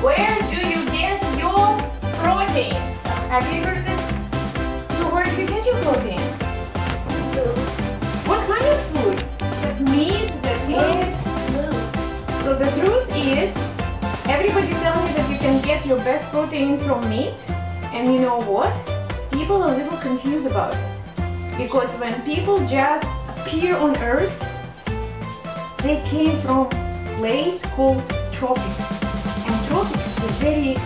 Where do you get your protein? Have you heard this? So where do you get your protein? What kind of food? The meat, the egg? So the truth is, everybody tells you that you can get your best protein from meat. And you know what? People are a little confused about it. Because when people just appear on Earth, they came from a place called tropics. And tropics is a very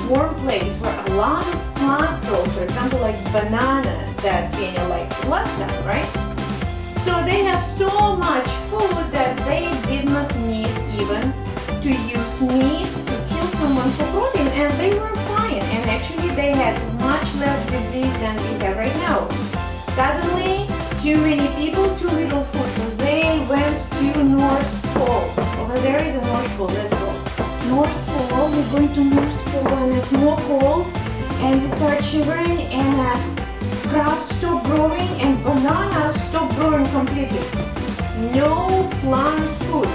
warm place where a lot of plants grow. For example, like banana that Kenya likes last time, right? So they have so much food that they did not need even to use meat to kill someone for protein, and they were fine. And actually they had much less disease than we have right now. Suddenly, too many people, too little food. So they went to North Pole. Over there is a North Pole, let's go. North Pole, we're going to North Pole and it's more cold. And we start shivering and grass stop growing and bananas stop growing completely. No plant food.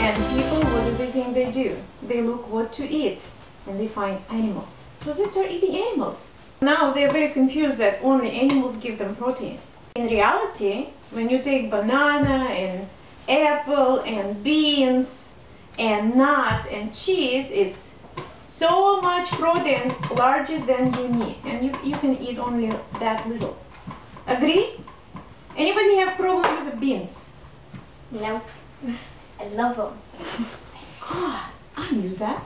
And people, what do they think they do? They look what to eat and they find animals. So they start eating animals. Now they're very confused that only animals give them protein. In reality, when you take banana and apple and beans and nuts and cheese, it's so much protein, larger than you need, and you can eat only that little. Agree? Anybody have problem with the beans? No. I love them. God, I knew that.